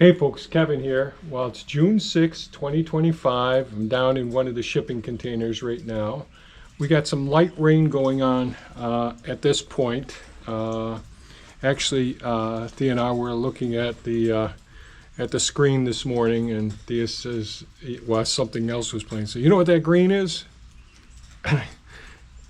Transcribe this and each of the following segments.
Hey folks, Kevin here. Well, it's June 6, 2025. I'm down in one of the shipping containers right now. We got some light rain going on at this point. Actually, Thea and I were looking at the screen this morning, and Thea says, well, something else was playing. So, you know what that green is?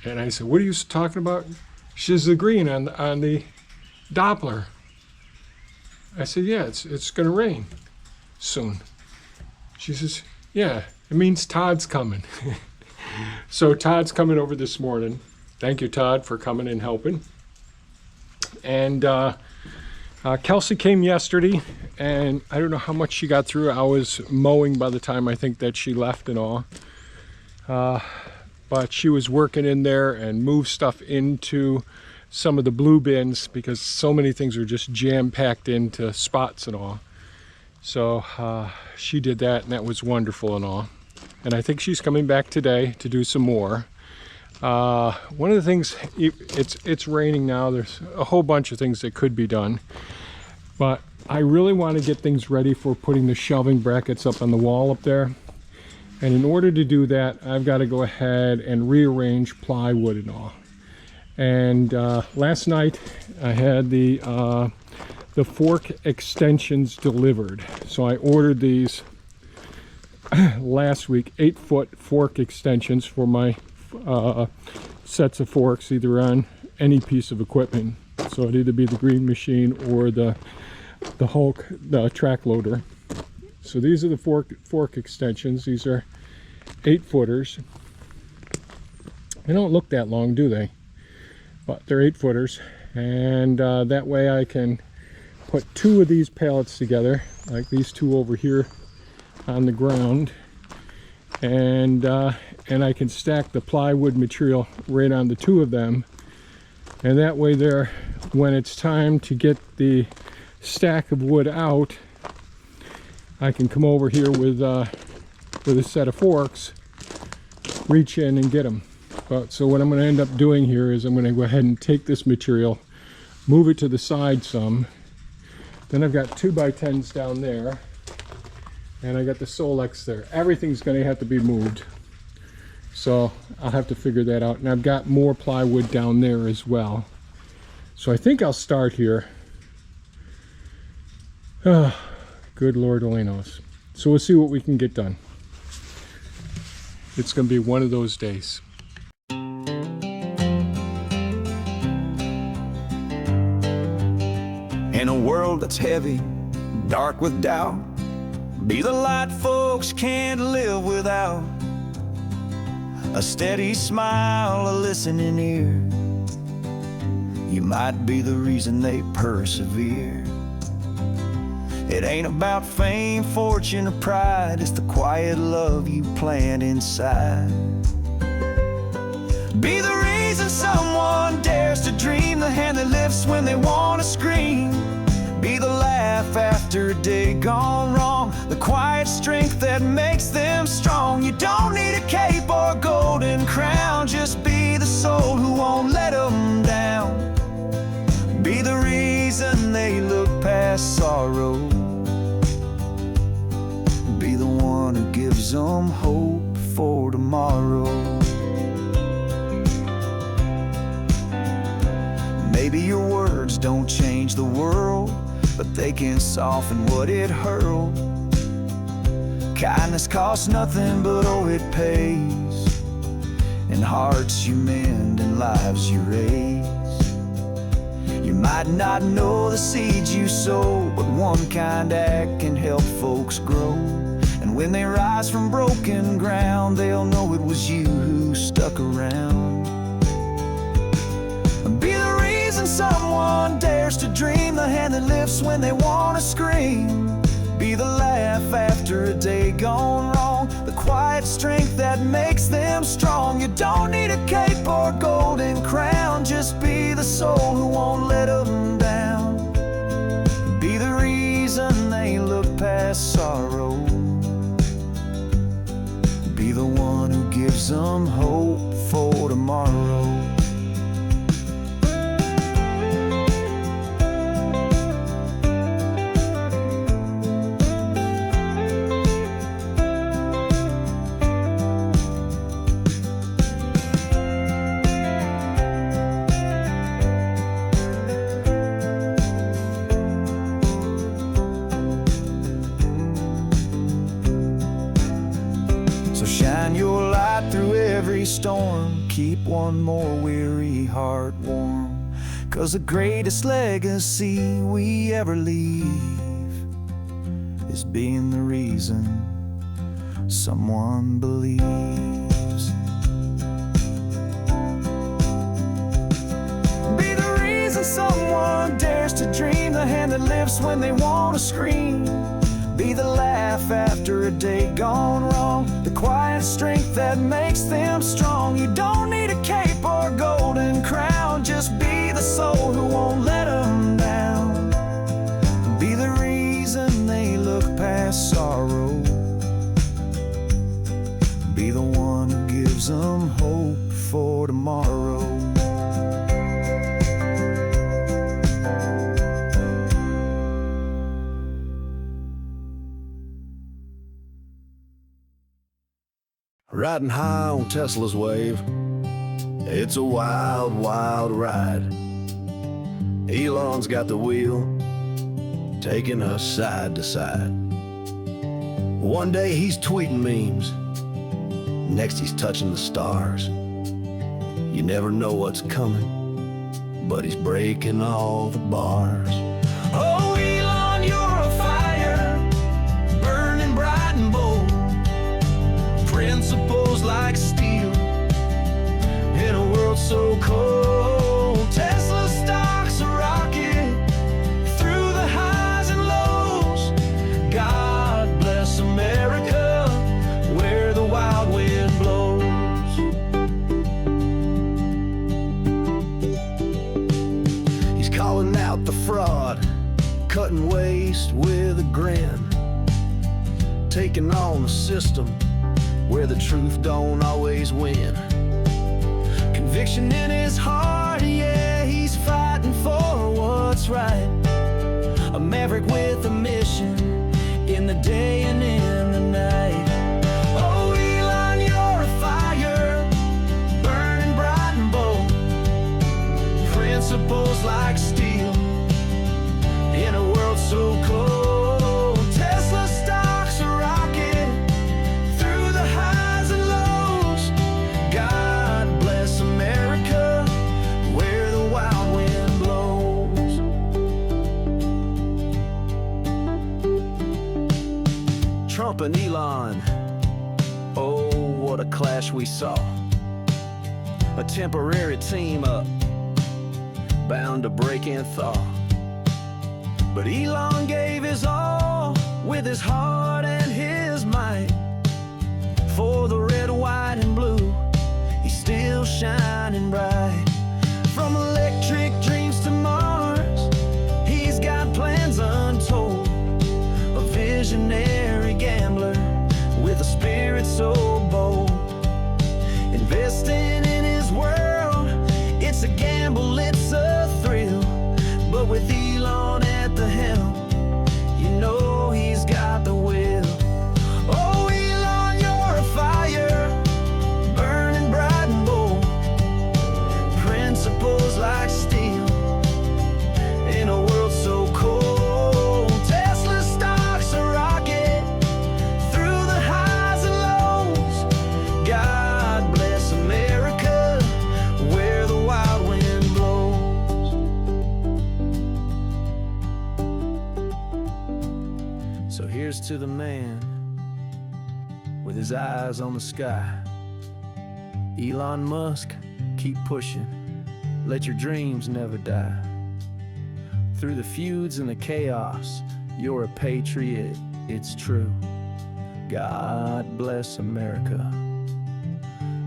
And I said, what are you talking about? She says, the green on the Doppler. I said, yeah, it's going to rain soon. She says, yeah, it means Todd's coming. So Todd's coming over this morning. Thank you, Todd, for coming and helping. And Kelsie came yesterday, and I don't know how much she got through. I was mowing by the time I think that she left and all. But she was working in there and moved stuff into some of the blue bins because so many things are just jam-packed into spots and all. So she did that, and that was wonderful and all. And I think she's coming back today to do some more. One of the things, it's raining now. There's a whole bunch of things that could be done, but I really want to get things ready for putting the shelving brackets up on the wall up there. And in order to do that, I've got to go ahead and rearrange plywood and all. And last night I had the fork extensions delivered. So I ordered these last week, 8-foot fork extensions for my sets of forks, either on any piece of equipment. So it'd either be the green machine or the Hulk, the track loader. So these are the fork extensions. These are 8-footers. They don't look that long, do they? But they're 8-footers, and that way I can put 2 of these pallets together, like these 2 over here on the ground, and I can stack the plywood material right on the 2 of them, and that way there, when it's time to get the stack of wood out, I can come over here with a set of forks, reach in and get them. So what I'm going to end up doing here is I'm going to go ahead and take this material, move it to the side some. Then I've got 2x10s down there, and I got the Solex there. Everything's going to have to be moved, so I'll have to figure that out. And I've got more plywood down there as well. So I think I'll start here. Oh, good Lord only knows. So we'll see what we can get done. It's going to be one of those days. In a world that's heavy, dark with doubt, be the light folks can't live without. A steady smile, a listening ear. You might be the reason they persevere. It ain't about fame, fortune, or pride. It's the quiet love you plant inside. Be the reason someone dares to dream, the hand that lifts when they want to scream. Be the laugh after a day gone wrong, the quiet strength that makes them strong. You don't need a cape or a golden crown, just be the soul who won't let them down. Be the reason they look past sorrow. Be the one who gives them hope for tomorrow. Maybe your words don't change the world, but they can soften what it hurled. Kindness costs nothing, but oh, it pays. In hearts you mend and lives you raise. You might not know the seeds you sow, but one kind act can help folks grow. And when they rise from broken ground, they'll know it was you who stuck around. Be the reason someone dares to dream, the hand that lifts when they want to scream. Be the laugh after a day gone wrong, the quiet strength that makes them strong. You don't need a cape or a golden crown, just be the soul who won't let them down. Be the reason they look past sorrow. Be the one who gives them hope for tomorrow. every storm, keep one more weary heart warm. 'Cause the greatest legacy we ever leave is being the reason someone believes. Be the reason someone dares to dream, the hand that lifts when they want to scream. Be the laugh after a day gone wrong, the quiet strength that makes them strong. You don't need a cape or a golden crown, just be the soul who won't let them down. Be the reason they look past sorrow. Be the one who gives them hope for tomorrow. Riding high on Tesla's wave, it's a wild, wild ride. Elon's got the wheel, taking us side to side. One day he's tweeting memes, next he's touching the stars. You never know what's coming, but he's breaking all the bars. Oh, Elon, you're a fire, burning bright and bold. Principles like steel in a world so cold. Tesla stock's a rocket through the highs and lows. God bless America, where the wild wind blows. He's calling out the fraud, cutting waste with a grin, taking on the system where the truth don't always win. Conviction in his heart, yeah, he's fighting for what's right. A maverick with a mission, in the day and in the night. Oh, Elon, you're a fire, burning bright and bold. Principles like steel, in a world so cold. Tesla stock's a rocket through the highs and lows. God bless America, where the wild wind blows. Trump and Elon, oh, what a clash we saw. A temporary team up, bound to break in thaw. But Elon gave his all with his heart and his might. For the red, white, and blue, he's still shining bright. From electric dreams to Mars, he's got plans untold. A visionary gambler with a spirit so bold. Investing in his world, it's a gamble, it's a thrill. But with Elon at the helm, you know he's got the will. Oh, Elon, you're a fire, burning bright and bold. Principles like steel, in a world so cold. Tesla stock's a rocket through the highs and lows. God bless America, where the wild wind blows. So here's to the man with his eyes on the sky. Elon Musk, keep pushing, let your dreams never die. Through the feuds and the chaos, you're a patriot, it's true. God bless America,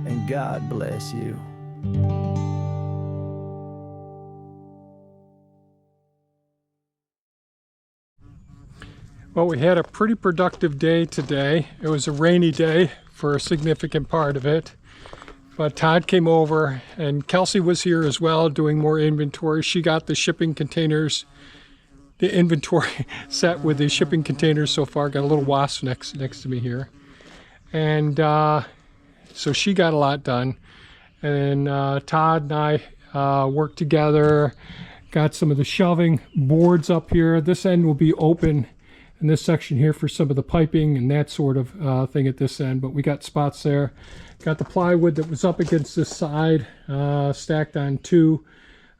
and God bless you. Well, we had a pretty productive day today. It was a rainy day for a significant part of it. But Todd came over, and Kelsie was here as well doing more inventory. She got the shipping containers, the inventory set with the shipping containers so far. Got a little wasp next to me here. And so she got a lot done. And Todd and I worked together, got some of the shelving boards up here. This end will be open And this section here for some of the piping and that sort of thing at this end. But we got spots there. Got the plywood that was up against this side, stacked on two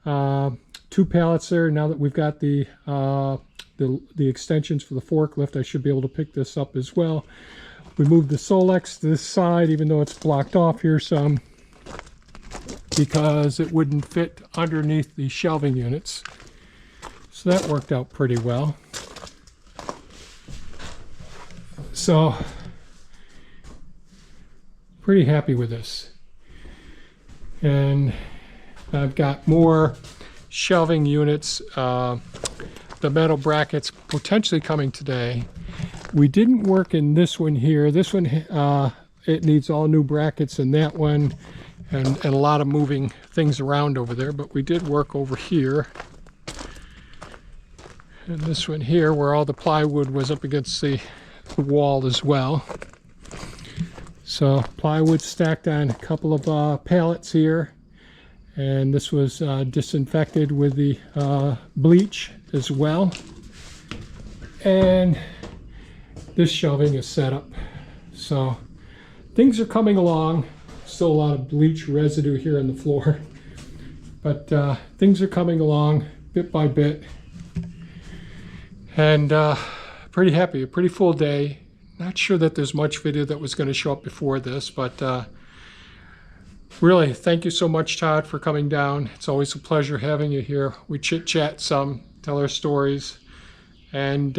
pallets there. Now that we've got the extensions for the forklift, I should be able to pick this up as well. We moved the Solex to this side, even though it's blocked off here some, because it wouldn't fit underneath the shelving units. So that worked out pretty well. So, pretty happy with this. And I've got more shelving units, the metal brackets potentially coming today. We didn't work in this one here. This one, it needs all new brackets in that one, and a lot of moving things around over there, but we did work over here. And this one here, where all the plywood was up against the wall as well. So plywood stacked on a couple of pallets here, and this was disinfected with the bleach as well. And this shelving is set up. So things are coming along. Still a lot of bleach residue here on the floor, but things are coming along bit by bit. And pretty happy, a pretty full day. Not sure that there's much video that was going to show up before this, but really, thank you so much, Todd, for coming down. It's always a pleasure having you here. We chit-chat some, tell our stories, and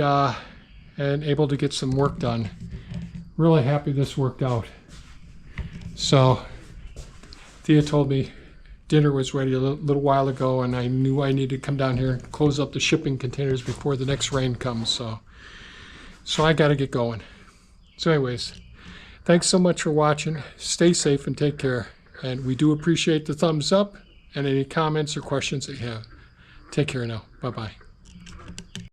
able to get some work done. Really happy this worked out. So, Thea told me dinner was ready a little while ago, and I knew I needed to come down here and close up the shipping containers before the next rain comes. So I got to get going. So anyways, thanks so much for watching. Stay safe and take care. And we do appreciate the thumbs up and any comments or questions that you have. Take care now. Bye-bye.